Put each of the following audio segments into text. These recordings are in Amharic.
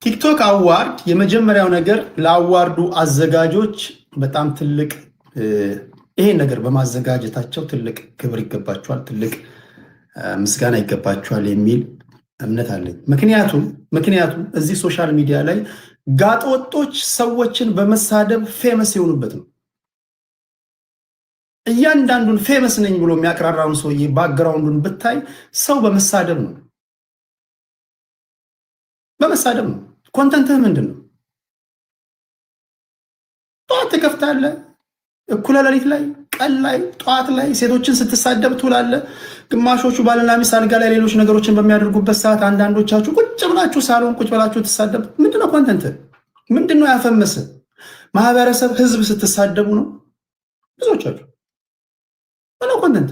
ቲክቶክ አዋርድ የመጀመሪያው ነገር ለአዋርዱ አዘጋጆች በጣም ትልቅ ይሄን ነገር በማዘጋጀታቸው ትልቅ ክብር ይገባቸዋል፣ ትልቅ ምስጋና ይገባቸዋል የሚል እምነት አለኝ። ምክንያቱም እዚህ ሶሻል ሚዲያ ላይ ጋጠወጦች ሰዎችን በመሳደብ ፌመስ የሆኑበት ነው። እያንዳንዱን ፌመስ ነኝ ብሎ የሚያቀራራውን ሰውዬ ባክግራውንዱን ብታይ ሰው በመሳደብ ነው። ኮንተንትህ ምንድን ነው? ጠዋት ትከፍታለህ፣ እኩለ ሌሊት ላይ፣ ቀን ላይ፣ ጠዋት ላይ ሴቶችን ስትሳደብ ትውላለህ። ግማሾቹ ባልና ሚስት አልጋ ላይ ሌሎች ነገሮችን በሚያደርጉበት ሰዓት አንዳንዶቻችሁ ቁጭ ብላችሁ ሳሎን ቁጭ ብላችሁ ትሳደብ። ምንድነው ኮንተንትህ? ምንድነው ያፈመስህ? ማህበረሰብ፣ ህዝብ ስትሳደቡ ነው ብዙዎቻችሁ። ምነው ኮንተንት?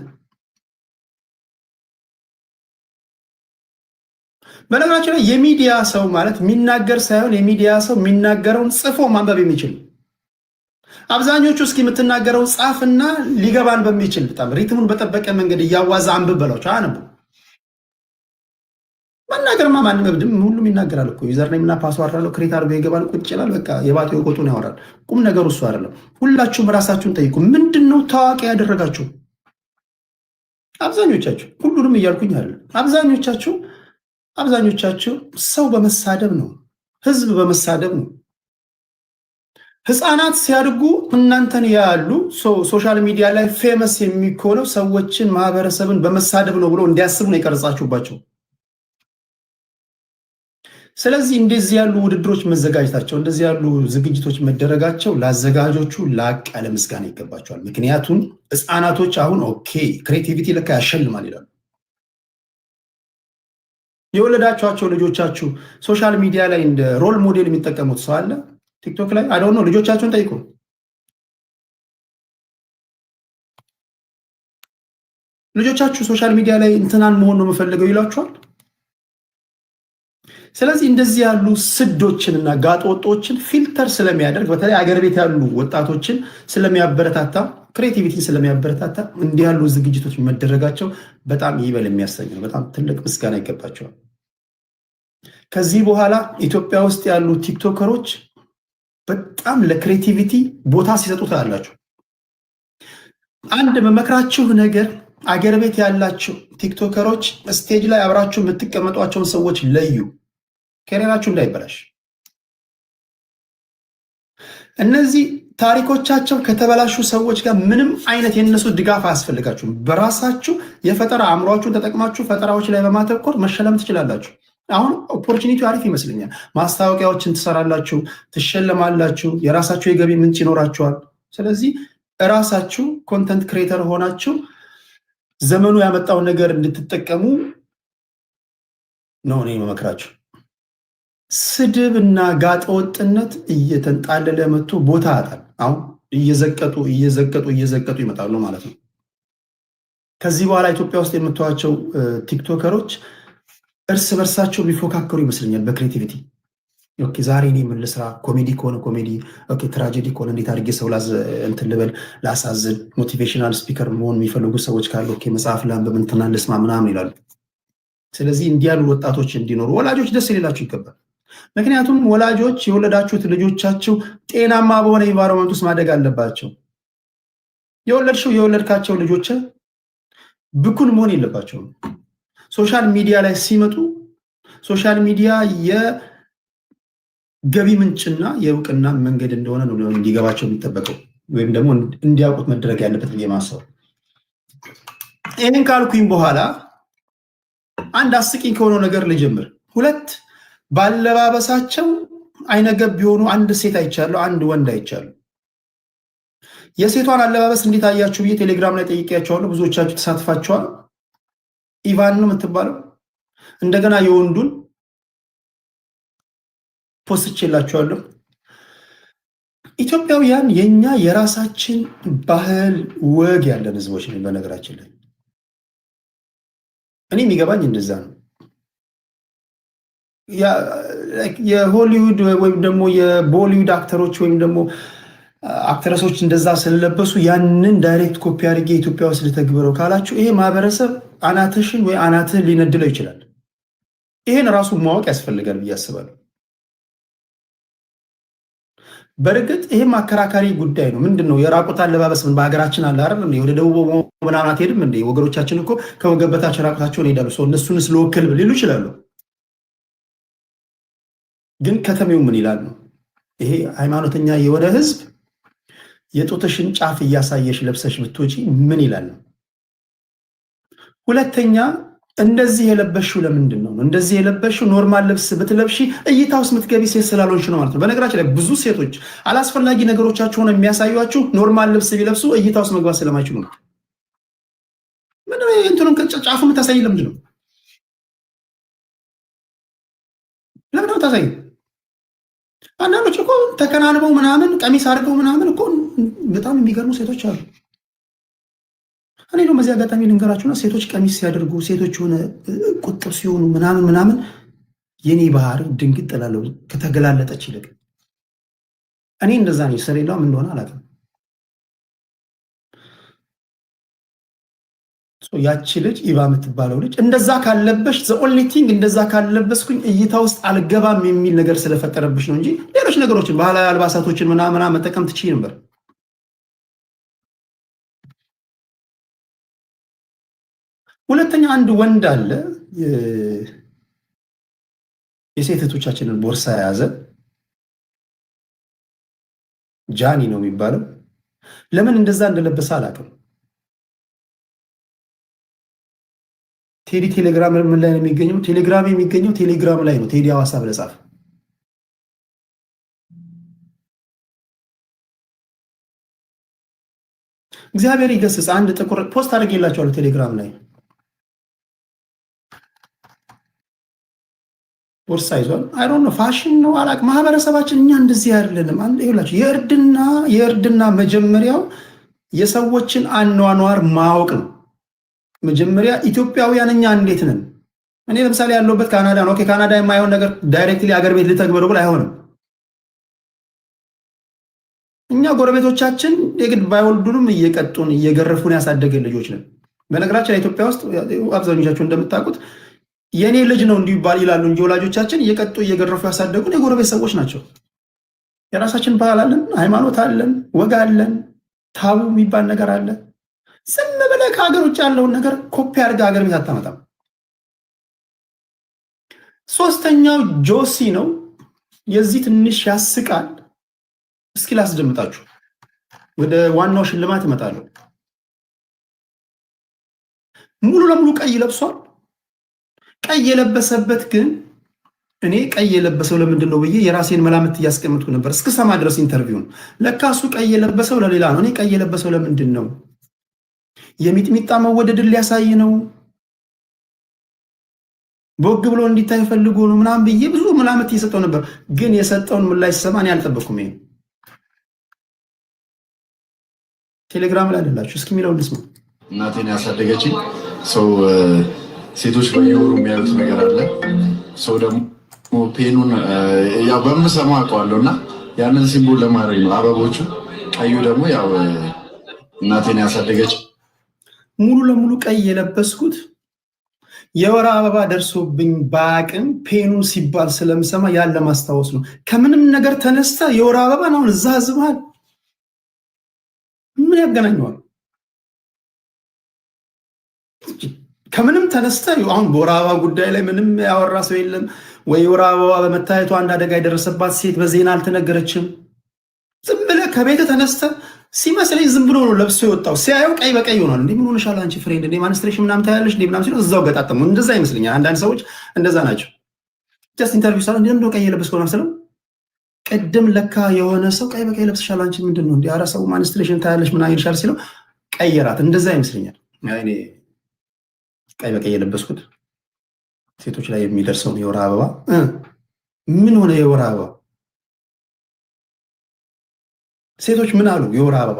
በነገራችን ላይ የሚዲያ ሰው ማለት የሚናገር ሳይሆን የሚዲያ ሰው የሚናገረውን ጽፎ ማንበብ የሚችል። አብዛኞቹ እስኪ የምትናገረውን ጻፍና ሊገባን በሚችል በጣም ሪትሙን በጠበቀ መንገድ እያዋዛ አንብብ በሏቸው። አነቡ። መናገርማ ማንም እብድም ሁሉም ይናገራል እኮ። ዩዘርኔምና ፓስዋርድ አለው፣ ክሬት አድርጎ ይገባል፣ ቁጭ ይላል። በቃ የባቴ ወቆጡን ያወራል። ቁም ነገሩ እሱ አይደለም። ሁላችሁም ራሳችሁን ጠይቁ። ምንድነው ታዋቂ ያደረጋችሁ? አብዛኞቻችሁ፣ ሁሉንም እያልኩኝ አይደለም፣ አብዛኞቻችሁ ሰው በመሳደብ ነው፣ ህዝብ በመሳደብ ነው። ህፃናት ሲያድጉ እናንተን ያሉ ሶሻል ሚዲያ ላይ ፌመስ የሚኮነው ሰዎችን ማህበረሰብን በመሳደብ ነው ብሎ እንዲያስቡ ነው የቀረጻችሁባቸው። ስለዚህ እንደዚህ ያሉ ውድድሮች መዘጋጀታቸው፣ እንደዚህ ያሉ ዝግጅቶች መደረጋቸው ለአዘጋጆቹ ላቅ ያለ ምስጋና ይገባቸዋል። ምክንያቱም ህፃናቶች አሁን ኦኬ ክሬቲቪቲ ለካ ያሸልማል ይላሉ። የወለዳችኋቸው ልጆቻችሁ ሶሻል ሚዲያ ላይ እንደ ሮል ሞዴል የሚጠቀሙት ሰው አለ? ቲክቶክ ላይ አዶን ነው። ልጆቻችሁን ጠይቁ። ልጆቻችሁ ሶሻል ሚዲያ ላይ እንትናን መሆን ነው የምፈልገው ይሏችኋል? ስለዚህ እንደዚህ ያሉ ስዶችንና ጋጠወጦችን ፊልተር ስለሚያደርግ በተለይ አገር ቤት ያሉ ወጣቶችን ስለሚያበረታታ፣ ክሬቲቪቲን ስለሚያበረታታ እንዲህ ያሉ ዝግጅቶች መደረጋቸው በጣም ይበል የሚያሰኝ ነው። በጣም ትልቅ ምስጋና ይገባቸዋል። ከዚህ በኋላ ኢትዮጵያ ውስጥ ያሉ ቲክቶከሮች በጣም ለክሬቲቪቲ ቦታ ሲሰጡ ታያላችሁ። አንድ መመክራችሁ ነገር አገር ቤት ያላችሁ ቲክቶከሮች ስቴጅ ላይ አብራችሁ የምትቀመጧቸውን ሰዎች ለዩ፣ ከሬራችሁ እንዳይበላሽ። እነዚህ ታሪኮቻቸው ከተበላሹ ሰዎች ጋር ምንም አይነት የነሱ ድጋፍ አያስፈልጋችሁም። በራሳችሁ የፈጠራ አእምሯችሁን ተጠቅማችሁ ፈጠራዎች ላይ በማተኮር መሸለም ትችላላችሁ። አሁን ኦፖርቹኒቲው አሪፍ ይመስለኛል። ማስታወቂያዎችን ትሰራላችሁ፣ ትሸለማላችሁ፣ የራሳችሁ የገቢ ምንጭ ይኖራችኋል። ስለዚህ እራሳችሁ ኮንተንት ክሬተር ሆናችሁ ዘመኑ ያመጣውን ነገር እንድትጠቀሙ ነው እኔ መመክራችሁ። ስድብ እና ጋጠወጥነት እየተንጣለለ መጥቶ ቦታ ያጣል። አሁን እየዘቀጡ ይመጣሉ ማለት ነው። ከዚህ በኋላ ኢትዮጵያ ውስጥ የምታዩዋቸው ቲክቶከሮች እርስ በርሳቸው ቢፎካከሩ ይመስለኛል በክሬቲቪቲ። ኦኬ ዛሬ እኔ ምን ልስራ? ኮሜዲ ከሆነ ኮሜዲ፣ ኦኬ ትራጀዲ ከሆነ እንዴት አድርጌ ሰው እንትን ልበል፣ ላሳዝን። ሞቲቬሽናል ስፒከር መሆን የሚፈልጉ ሰዎች ካሉ ኦኬ መጽሐፍ ላንብብ፣ እንትና ልስማ ምናምን ይላሉ። ስለዚህ እንዲህ ያሉ ወጣቶች እንዲኖሩ ወላጆች ደስ ሊላችሁ ይገባል። ምክንያቱም ወላጆች የወለዳችሁት ልጆቻችሁ ጤናማ በሆነ ኢንቫይሮንመንት ውስጥ ማደግ አለባቸው። የወለድካቸው ልጆች ብኩን መሆን የለባቸውም። ሶሻል ሚዲያ ላይ ሲመጡ ሶሻል ሚዲያ የገቢ ምንጭና የእውቅና መንገድ እንደሆነ ነው እንዲገባቸው የሚጠበቀው፣ ወይም ደግሞ እንዲያውቁት መደረግ ያለበት ብዬ ማሰብ። ይህንን ካልኩኝ በኋላ አንድ አስቂኝ ከሆነው ነገር ልጀምር። ሁለት ባለባበሳቸው አይነገብ ቢሆኑ አንድ ሴት አይቻለሁ፣ አንድ ወንድ አይቻለሁ። የሴቷን አለባበስ እንዴት አያችሁ ብዬ ቴሌግራም ላይ ጠይቄያቸዋለሁ። ብዙዎቻችሁ ተሳትፋችኋል። ኢቫን ነው የምትባለው። እንደገና የወንዱን ፖስትቼላችኋለሁ። ኢትዮጵያውያን የኛ የራሳችን ባህል ወግ ያለን ህዝቦች ነን። በነገራችን ላይ እኔ የሚገባኝ እንደዛ ነው። የሆሊውድ ወይም ደግሞ የቦሊውድ አክተሮች ወይም ደግሞ አክትረሶች እንደዛ ስለለበሱ ያንን ዳይሬክት ኮፒ አድርጌ ኢትዮጵያ ውስጥ ልተግብረው ካላችሁ ይሄ ማህበረሰብ አናትሽን ወይ አናትህን ሊነድለው ይችላል። ይሄን ራሱ ማወቅ ያስፈልጋል ብዬ አስባለሁ። በእርግጥ ይሄም አከራካሪ ጉዳይ ነው። ምንድነው የራቁት አለባበስ ምን በሀገራችን አለ አይደል እንዴ? ወደ ደቡብ ምናምን አትሄድም እንዴ? ወገኖቻችን እኮ ከወገበታቸው ራቁታቸውን ይሄዳሉ። ሰው እነሱንስ ልወክል ሊሉ ይችላሉ። ግን ከተሜው ምን ይላል ነው? ይሄ ሃይማኖተኛ የሆነ ህዝብ የጡትሽን ጫፍ እያሳየሽ ለብሰሽ ብትወጪ ምን ይላል ነው? ሁለተኛ እንደዚህ የለበሽው ለምንድን ነው? እንደዚህ የለበሽው ኖርማል ልብስ ብትለብሺ እይታ ውስጥ የምትገቢ ሴት ስላልሆንሽ ነው ማለት ነው። በነገራችን ላይ ብዙ ሴቶች አላስፈላጊ ነገሮቻቸውን የሚያሳዩአችሁ ኖርማል ልብስ ቢለብሱ እይታ ውስጥ መግባት ስለማይችሉ ነው። ምንድን ነው እንትኑን ጫፉ የምታሳይ? ለምንድን ነው የምታሳይ? አንዳንዶች እኮ ተከናንበው ምናምን ቀሚስ አድርገው ምናምን እኮ በጣም የሚገርሙ ሴቶች አሉ። እኔ ነው በዚህ አጋጣሚ ልንገራችሁና ሴቶች ቀሚስ ሲያደርጉ ሴቶች ሆነ ቁጥብ ሲሆኑ ምናምን የኔ ባህሪ ድንግጥ እላለሁ ከተገላለጠች ይልቅ። እኔ እንደዛ ነኝ። ስለሌላው ምን እንደሆነ አላውቅም። ያቺ ልጅ ኢባ የምትባለው ልጅ እንደዛ ካለበሽ ዘ ኦንሊ ቲንግ እንደዛ ካለበስኩኝ እይታ ውስጥ አልገባም የሚል ነገር ስለፈጠረብሽ ነው እንጂ ሌሎች ነገሮችን ባህላዊ አልባሳቶችን ምናምን መጠቀም ትችይ ነበር። ሁለተኛ አንድ ወንድ አለ የሴት እህቶቻችንን ቦርሳ የያዘ ጃኒ ነው የሚባለው። ለምን እንደዛ እንደለበሰ አላውቅም። ቴዲ ቴሌግራም ምን ላይ ነው የሚገኘው? ቴሌግራም የሚገኘው ቴሌግራም ላይ ነው። ቴዲ ሐዋሳ ብለህ ጻፍ። እግዚአብሔር ይገስጽ። አንድ ጥቁር ፖስት አድርጌላችኋለሁ ቴሌግራም ላይ ቦርሳ ይዟል። አይ ዶንት ኖ ፋሽን ነው አላውቅም። ማህበረሰባችን እኛ እንደዚህ አይደለንም። አንድ ይኸውላችሁ የእርድና መጀመሪያው የሰዎችን አኗኗር ማወቅ ነው። መጀመሪያ ኢትዮጵያውያን እኛ እንዴት ነን? እኔ ለምሳሌ ያለሁበት ካናዳ ነው። ኦኬ ካናዳ የማይሆን ነገር ዳይሬክትሊ አገር ቤት ልተግበሩ ብሎ አይሆንም። እኛ ጎረቤቶቻችን የግድ ባይወልዱንም እየቀጡን እየገረፉን ያሳደገን ልጆች ነን። በነገራችን ኢትዮጵያ ውስጥ አብዛኞቻችሁ እንደምታውቁት የኔ ልጅ ነው እንዲባል ይላሉ እንጂ ወላጆቻችን እየቀጡ እየገረፉ ያሳደጉን የጎረቤት ሰዎች ናቸው። የራሳችን ባህል አለን፣ ሃይማኖት አለን፣ ወግ አለን፣ ታቡ የሚባል ነገር አለ። ዝም ብለህ ከሀገር ውጭ ያለውን ነገር ኮፒ አድርገህ ሀገር ቤት አታመጣም። ሶስተኛው ጆሲ ነው። የዚህ ትንሽ ያስቃል። እስኪ ላስደምጣችሁ፣ ወደ ዋናው ሽልማት እመጣለሁ። ሙሉ ለሙሉ ቀይ ለብሷል። ቀይ የለበሰበት ግን እኔ ቀይ የለበሰው ለምንድን ነው ብዬ የራሴን መላምት እያስቀምጥኩ ነበር እስክሰማ ድረስ ኢንተርቪውን። ለካሱ ቀይ የለበሰው ለሌላ ነው። እኔ ቀይ የለበሰው ለምንድን ነው? የሚጥሚጣ መወደድን ሊያሳይ ነው፣ ቦግ ብሎ እንዲታይ ፈልጎ ነው ምናምን ብዬ ብዙ መላምት እየሰጠው ነበር። ግን የሰጠውን ምላሽ ሲሰማ እኔ አልጠበቅኩም። ይሄ ቴሌግራም ላይ አላችሁ፣ እስኪ የሚለውን ልስማ። እናቴን ያሳደገችኝ ሰው ሴቶች በየወሩ የሚያዩት ነገር አለ። ሰው ደግሞ ፔኑን ያው በምሰማው አውቀዋለሁ እና ያንን ሲምቦል ለማድረግ ነው አበቦቹ። ቀዩ ደግሞ ያው እናቴን ያሳደገች። ሙሉ ለሙሉ ቀይ የለበስኩት የወር አበባ ደርሶብኝ በአቅም ፔኑን ሲባል ስለምሰማ ያለ ማስታወስ ነው። ከምንም ነገር ተነስተ የወር አበባ ነው እዛ ዝባል ምን ያገናኘዋል? ከምንም ተነስተ አሁን በወር አበባ ጉዳይ ላይ ምንም ያወራ ሰው የለም ወይ? የወር አበባ በመታየቱ አንድ አደጋ የደረሰባት ሴት በዜና አልተነገረችም። ዝም ብለህ ከቤት ተነስተ ሲመስለኝ ዝም ብሎ ነው ለብሶ የወጣው። ሲያየው ቀይ በቀይ ሆኗል። እንዴ ምን ሆነሻል አንቺ ፍሬንድ? እንዴ ማንስትሬሽን ምናምን ታያለሽ እንዴ ምናምን ሲለው እዛው ገጣጠሙ። እንደዛ ይመስለኛል። አንዳንድ ሰዎች እንደዛ ናቸው። ጀስት ኢንተርቪው ሳለ እንደም ቀይ የለበስከው ነው ስለው ቅድም ለካ የሆነ ሰው ቀይ በቀይ ለብሰሻል አንቺ ምንድን ነው እንዴ? ኧረ ሰው ማንስትሬሽን ታያለሽ ምናምን ይልሻል ሲለው ቀየራት። እንደዛ ይመስለኛል። እኔ ቀይ በቀይ የለበስኩት ሴቶች ላይ የሚደርሰውን የወር አበባ ምን ሆነ? የወር አበባ ሴቶች ምን አሉ? የወር አበባ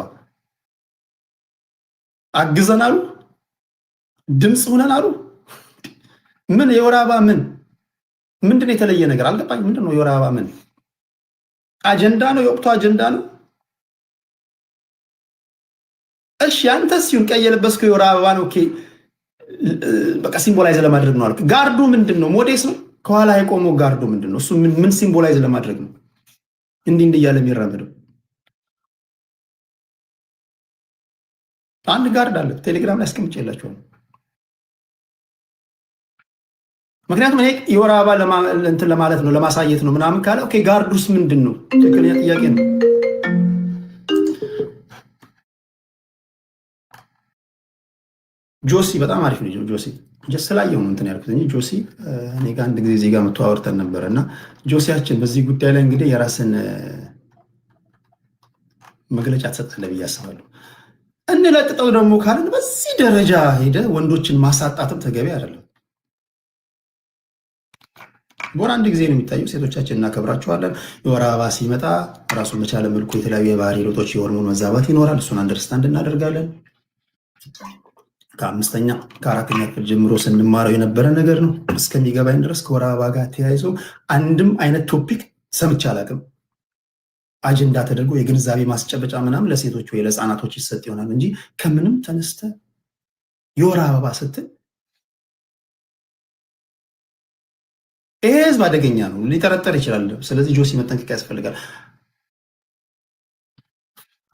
አግዘን አሉ፣ ድምፅ ሆነን አሉ። ምን የወር አበባ ምንድን ነው የተለየ ነገር አልገባኝ። ምንድን ነው የወር አበባ? ምን አጀንዳ ነው? የወቅቱ አጀንዳ ነው? እሺ አንተስ ሲሆን ቀይ የለበስከው የወር አበባ ነው። ኦኬ በቃ ሲምቦላይዝ ለማድረግ ነው አልክ። ጋርዱ ምንድን ነው? ሞዴስ ነው? ከኋላ የቆመው ጋርዱ ምንድን ነው? እሱ ምን ሲምቦላይዝ ለማድረግ ነው? እንዲህ እያለ የሚራመደው? አንድ ጋርድ አለ ቴሌግራም ላይ አስቀምጬላችኋለሁ። ምክንያቱም እኔ የወር አበባ እንትን ለማለት ነው ለማሳየት ነው ምናምን ካለ ኦኬ፣ ጋርዱስ ምንድን ነው? ትክክለኛ ጥያቄ ነው። ጆሲ በጣም አሪፍ ልጅ ነው። ጆሲ ጀስ ስላየው ነው እንትን ያልኩት እንጂ ጆሲ እኔ ጋር አንድ ጊዜ ዜጋ መቶ አወርተን ነበረ እና ጆሲያችን በዚህ ጉዳይ ላይ እንግዲህ የራስን መግለጫ ትሰጣለህ ብዬ አስባለሁ። እንለጥጠው ደግሞ ካልን በዚህ ደረጃ ሄደ ወንዶችን ማሳጣትም ተገቢ አይደለም። በወር አንድ ጊዜ ነው የሚታየው። ሴቶቻችን እናከብራቸዋለን። የወር አበባ ሲመጣ ራሱን በቻለ መልኩ የተለያዩ የባህሪ ለውጦች፣ የሆርሞን መዛባት ይኖራል። እሱን አንደርስታንድ እናደርጋለን። ከአምስተኛ ከአራተኛ ክፍል ጀምሮ ስንማረው የነበረ ነገር ነው። እስከሚገባኝ ድረስ ከወር አበባ ጋር ተያይዞ አንድም አይነት ቶፒክ ሰምቼ አላውቅም። አጀንዳ ተደርጎ የግንዛቤ ማስጨበጫ ምናምን ለሴቶች ወይ ለህፃናቶች ይሰጥ ይሆናል እንጂ ከምንም ተነስተ የወር አበባ ስትል ይሄ ህዝብ አደገኛ ነው፣ ሊጠረጠር ይችላል። ስለዚህ ጆሲ መጠንቀቅ ያስፈልጋል።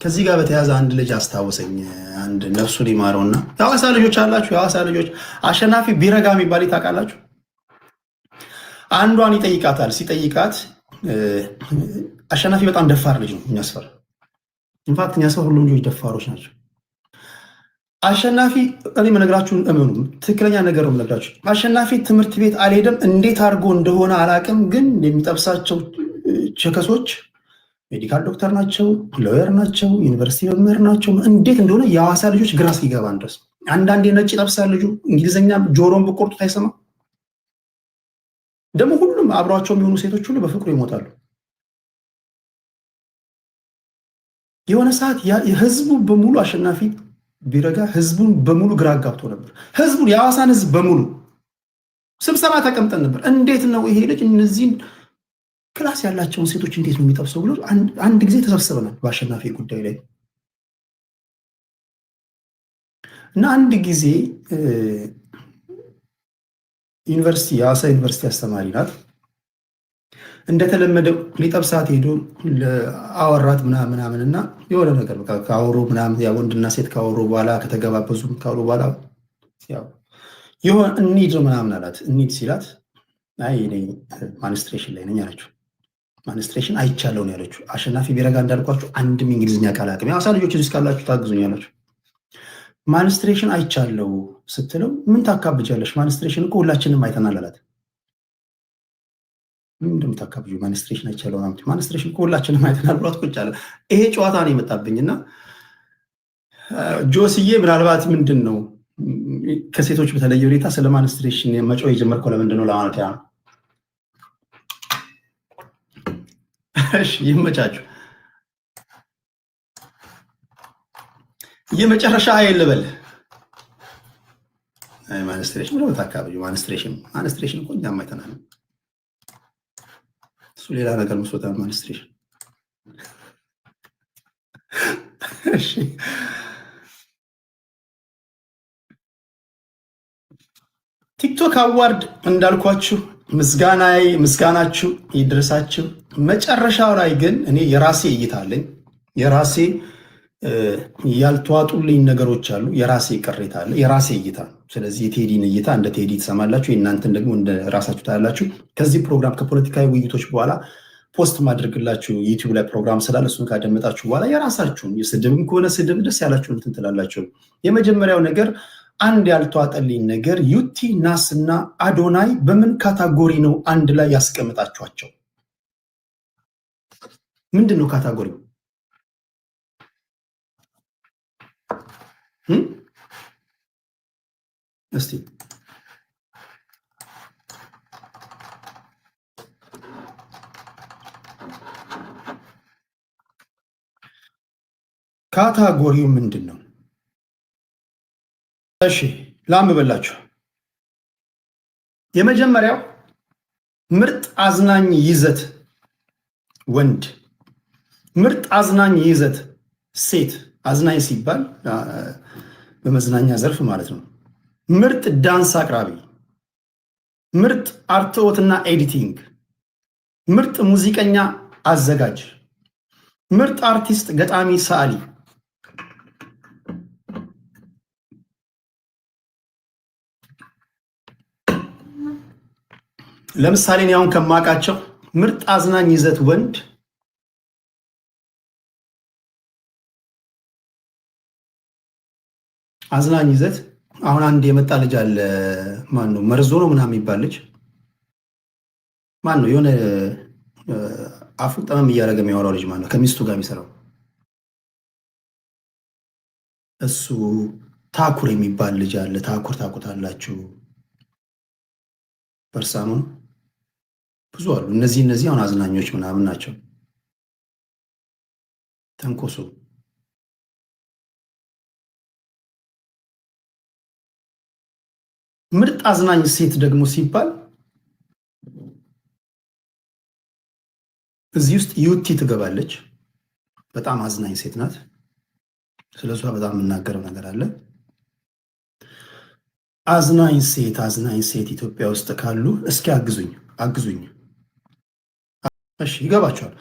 ከዚህ ጋር በተያያዘ አንድ ልጅ አስታወሰኝ። አንድ ነፍሱን ይማረውና የሐዋሳ ልጆች አላችሁ፣ የሐዋሳ ልጆች አሸናፊ ቢረጋ የሚባል ታውቃላችሁ? አንዷን ይጠይቃታል። ሲጠይቃት አሸናፊ በጣም ደፋር ልጅ ነው፣ የሚያስፈራ ኢንፋክት እኛ ሰው ሁሉም ልጆች ደፋሮች ናቸው። አሸናፊ እኔ መነግራችሁን እመኑ፣ ትክክለኛ ነገር ነው የምነግራችሁ። አሸናፊ ትምህርት ቤት አልሄደም፣ እንዴት አድርጎ እንደሆነ አላውቅም፣ ግን የሚጠብሳቸው ቸከሶች ሜዲካል ዶክተር ናቸው፣ ሎየር ናቸው፣ ዩኒቨርሲቲ መምህር ናቸው። እንዴት እንደሆነ የሐዋሳ ልጆች ግራ እስኪገባን ድረስ አንዳንዴ ነጭ ይጠብሳል ልጁ፣ እንግሊዝኛ ጆሮን በቆርጡት አይሰማም። ደግሞ ሁሉም አብሯቸው የሚሆኑ ሴቶች ሁሉ በፍቅሩ ይሞታሉ። የሆነ ሰዓት ህዝቡ በሙሉ አሸናፊ ቢረጋ ህዝቡን በሙሉ ግራ አጋብቶ ነበር። ህዝቡን የሐዋሳን ህዝብ በሙሉ ስብሰባ ተቀምጠን ነበር። እንዴት ነው ይሄ ልጅ እነዚህን ክላስ ያላቸውን ሴቶች እንዴት ነው የሚጠብሰው ብሎ አንድ ጊዜ ተሰብስበናል በአሸናፊ ጉዳይ ላይ እና አንድ ጊዜ ዩኒቨርሲቲ የሐዋሳ ዩኒቨርሲቲ አስተማሪ ናት። እንደተለመደው ሊጠብሳት ሄዶ አወራት ምናምን እና የሆነ ነገር ካወሩ ምናምን ያ ወንድና ሴት ካወሩ በኋላ ከተገባበዙ ካወሩ በኋላ ያው የሆነ እንሂድ ምናምን አላት። እንሂድ ሲላት አይ እኔ ማንስትሬሽን ላይ ነኝ አለችው። ማንስትሬሽን አይቻለው ነው ያለችው። አሸናፊ ቢረጋ እንዳልኳችሁ አንድም እንግሊዝኛ ቃል አቅም የሐዋሳ ልጆች እዚህ ካላችሁ ታግዙኛላችሁ። ማንስትሬሽን አይቻለው ስትለው ምን ታካብጃለሽ? ማንስትሬሽን እኮ ሁላችንም አይተናል አላት። ምን እንደምታካብጁ ማንስትሬሽን አይቻለው ማለት ማንስትሬሽን እኮ ሁላችንም አይተናል ብሏት ቁጭ አለ። ይሄ ጨዋታ ነው የመጣብኝና ጆስዬ ምናልባት ምንድን ነው ከሴቶች በተለየ ሁኔታ ስለ ማንስትሬሽን መጮህ የጀመርከው ለምንድን ነው ለማለት ያ ነው። እሺ ይመቻችሁ። የመጨረሻ ኃይል ልበል። አይ ማንስትሬሽን ብሎ ታካብጁ ማንስትሬሽን እኮ እኛም አይተናል። እሱ ሌላ ነገር መስሎታል ማንስትሬሽን። እሺ ቲክቶክ አዋርድ እንዳልኳችሁ ምስጋናችሁ ይድረሳችሁ። መጨረሻው ላይ ግን እኔ የራሴ እይታ አለኝ። የራሴ ያልተዋጡልኝ ነገሮች አሉ። የራሴ ቅሬታ አለ። የራሴ እይታ። ስለዚህ የቴዲን እይታ እንደ ቴዲ ትሰማላችሁ፣ የእናንተን ደግሞ እንደ ራሳችሁ ታያላችሁ። ከዚህ ፕሮግራም ከፖለቲካዊ ውይይቶች በኋላ ፖስት ማድረግላችሁ ዩቲዩብ ላይ ፕሮግራም ስላለ እሱን ካደመጣችሁ በኋላ የራሳችሁን የስድብም ከሆነ ስድብ ደስ ያላችሁን እንትን ትላላችሁ። የመጀመሪያው ነገር አንድ ያልተዋጠልኝ ነገር ዩቲ ናስ እና አዶናይ በምን ካታጎሪ ነው አንድ ላይ ያስቀምጣችኋቸው? ምንድን ነው ካታጎሪው? እስቲ ካታጎሪው ምንድን ነው? እሺ ላንብብላችሁ። የመጀመሪያው ምርጥ አዝናኝ ይዘት ወንድ፣ ምርጥ አዝናኝ ይዘት ሴት። አዝናኝ ሲባል በመዝናኛ ዘርፍ ማለት ነው። ምርጥ ዳንስ አቅራቢ፣ ምርጥ አርትዖትና ኤዲቲንግ፣ ምርጥ ሙዚቀኛ አዘጋጅ፣ ምርጥ አርቲስት፣ ገጣሚ፣ ሰዓሊ ለምሳሌ እኔ አሁን ከማውቃቸው ምርጥ አዝናኝ ይዘት ወንድ አዝናኝ ይዘት አሁን አንድ የመጣ ልጅ አለ። ማን ነው? መርዞ ነው ምናምን የሚባል ልጅ ማን ነው? የሆነ አፉ ጠመም እያደረገ የሚያወራው ልጅ ማን ነው? ከሚስቱ ጋር የሚሰራው እሱ። ታኩር የሚባል ልጅ አለ። ታኩር ታውቁታላችሁ? በርሳኑን ብዙ አሉ። እነዚህ አሁን አዝናኞች ምናምን ናቸው። ተንኮሱ ምርጥ አዝናኝ ሴት ደግሞ ሲባል እዚህ ውስጥ ዩቲ ትገባለች። በጣም አዝናኝ ሴት ናት። ስለሷ በጣም የምናገረው ነገር አለ። አዝናኝ ሴት ኢትዮጵያ ውስጥ ካሉ እስኪ አግዙኝ። እሺ ይገባቸዋል።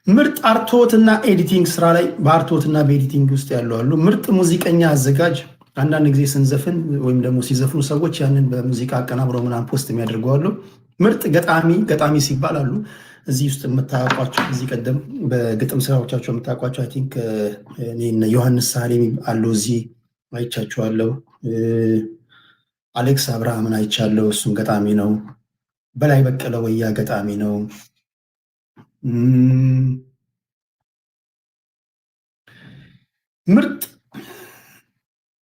ምርጥ አርትዖትና ኤዲቲንግ ስራ ላይ በአርትዖትና በኤዲቲንግ ውስጥ ያሉ አሉ። ምርጥ ሙዚቀኛ አዘጋጅ፣ አንዳንድ ጊዜ ስንዘፍን ወይም ደግሞ ሲዘፍኑ ሰዎች ያንን በሙዚቃ አቀናብረው ምናምን ፖስት የሚያደርጉ አሉ። ምርጥ ገጣሚ ሲባል አሉ። እዚህ ውስጥ የምታውቋቸው እዚህ ቀደም በግጥም ስራዎቻቸው የምታውቋቸው አይ ቲንክ ዮሐንስ ሳሌም አሉ። እዚህ አይቻቸዋለሁ። አሌክስ አብርሃምን አይቻለሁ። እሱም ገጣሚ ነው። በላይ በቀለ ወያ ገጣሚ ነው። ምርጥ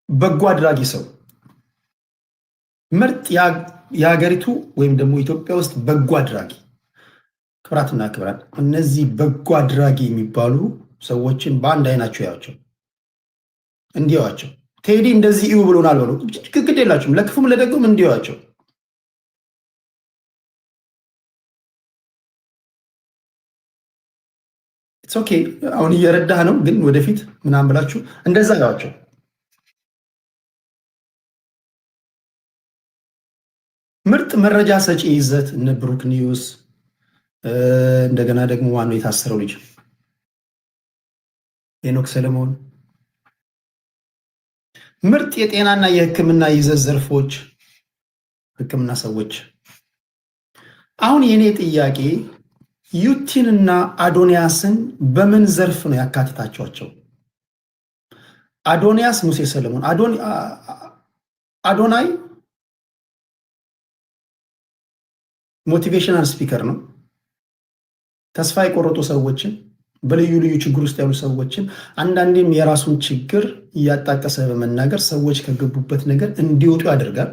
በጎ አድራጊ ሰው፣ ምርጥ የሀገሪቱ ወይም ደግሞ ኢትዮጵያ ውስጥ በጎ አድራጊ። ክብራትና ክብራት፣ እነዚህ በጎ አድራጊ የሚባሉ ሰዎችን በአንድ አይናቸው ያቸው እንዲያዋቸው። ቴዲ እንደዚህ ይው ብሎናል በሉ፣ ግድ የላችሁም። ለክፉም ለደጉም እንዲያዋቸው። ኦኬ አሁን እየረዳህ ነው፣ ግን ወደፊት ምናምን ብላችሁ እንደዛ ያዋቸው። ምርጥ መረጃ ሰጪ ይዘት እነ ብሩክ ኒውስ፣ እንደገና ደግሞ ዋናው የታሰረው ልጅ ሄኖክ ሰለሞን። ምርጥ የጤናና የሕክምና ይዘት ዘርፎች፣ ሕክምና ሰዎች። አሁን የኔ ጥያቄ ዩቲንና አዶንያስን በምን ዘርፍ ነው ያካትታቸዋቸው? አዶንያስ ሙሴ ሰለሞን፣ አዶናይ ሞቲቬሽናል ስፒከር ነው። ተስፋ የቆረጡ ሰዎችን፣ በልዩ ልዩ ችግር ውስጥ ያሉ ሰዎችን አንዳንዴም የራሱን ችግር እያጣቀሰ በመናገር ሰዎች ከገቡበት ነገር እንዲወጡ ያደርጋል።